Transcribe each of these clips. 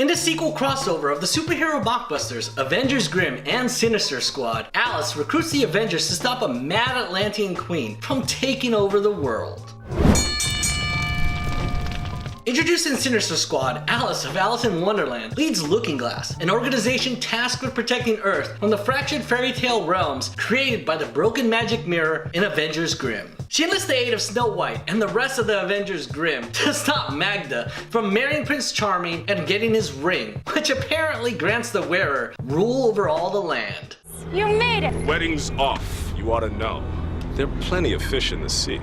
In the sequel crossover of the superhero mockbusters Avengers Grimm and Sinister squad, Alice recruits the Avengers to stop a mad Atlantean queen from taking over the world. Introduced in Sinister Squad, Alice of Alice in Wonderland leads Looking Glass, an organization tasked with protecting Earth from the fractured fairytale realms created by the broken magic mirror in Avengers Grimm. She enlists the aid of Snow White and the rest of the Avengers Grimm to stop Magda from marrying Prince Charming and getting his ring, which apparently grants the wearer rule over all the land. You made it! Wedding's off, you ought to know. There are plenty of fish in the sea.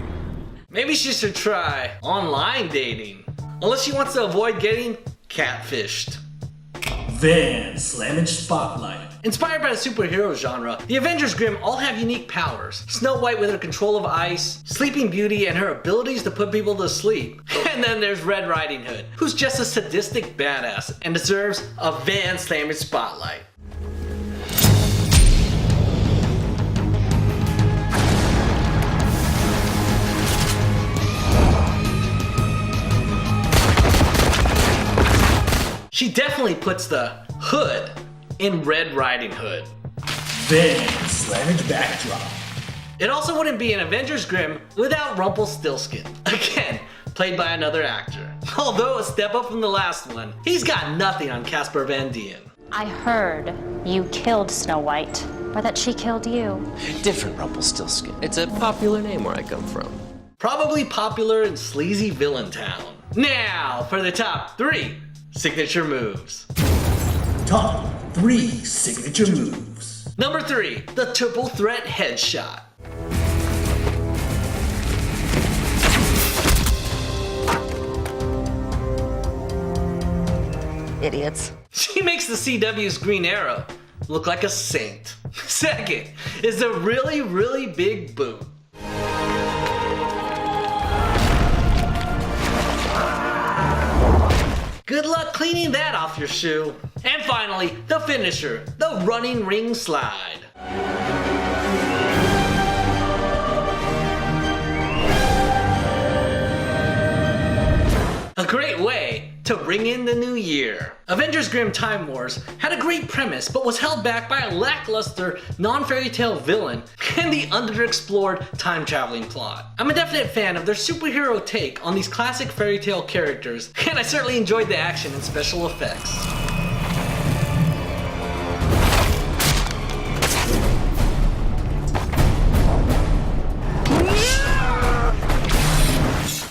Maybe she should try online dating. Unless she wants to avoid getting catfished. Van Slamme Spotlight. Inspired by the superhero genre, the Avengers Grimm all have unique powers. Snow White with her control of ice, Sleeping Beauty and her abilities to put people to sleep. And then there's Red Riding Hood, who's just a sadistic badass and deserves a Van Slamme Spotlight. She definitely puts the hood in Red Riding Hood. Van Slamme Backdrop. It also wouldn't be an Avengers Grimm without Rumpelstiltskin. Again, played by another actor. Although a step up from the last one, he's got nothing on Casper Van Dien. I heard you killed Snow White, or that she killed you. Different Rumpelstiltskin. It's a popular name where I come from. Probably popular in sleazy villain town. Now for the top 3 signature moves. Top 3 signature moves. Number 3, the triple threat headshot. Idiots. She makes the CW's Green Arrow look like a saint. Second is the really, really big boot. Good luck cleaning that off your shoe. And finally, the finisher, the running ring slide. A great way to ring in the new year. Avengers Grimm Time Wars had a great premise but was held back by a lackluster non-fairy tale villain and the underexplored time traveling plot. I'm a definite fan of their superhero take on these classic fairy tale characters, and I certainly enjoyed the action and special effects.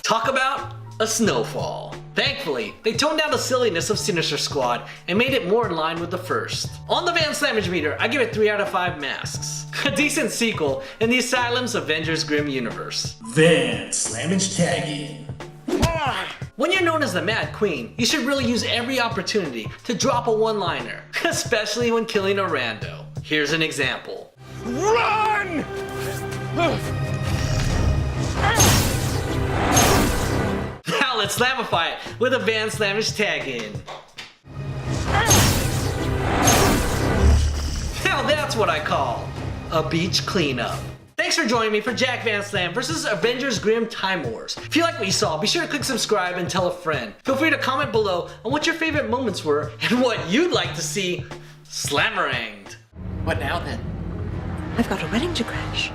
Talk about a snowfall. Thankfully, they toned down the silliness of Sinister Squad and made it more in line with the first. On the Van Slamme meter, I give it 3 out of 5 masks. A decent sequel in the Asylum's Avengers Grimm universe. Van Slamme Tag In. When you're known as the Mad Queen, you should really use every opportunity to drop a one-liner, especially when killing a rando. Here's an example. Run! Now let's slamify it with a Van Slamme tag in. Now that's what I call a beach cleanup. Thanks for joining me for Jack Van Slamme vs. Avengers Grimm Time Wars. If you like what you saw, be sure to click subscribe and tell a friend. Feel free to comment below on what your favorite moments were and what you'd like to see Slammaranged. What now then? I've got a wedding to crash.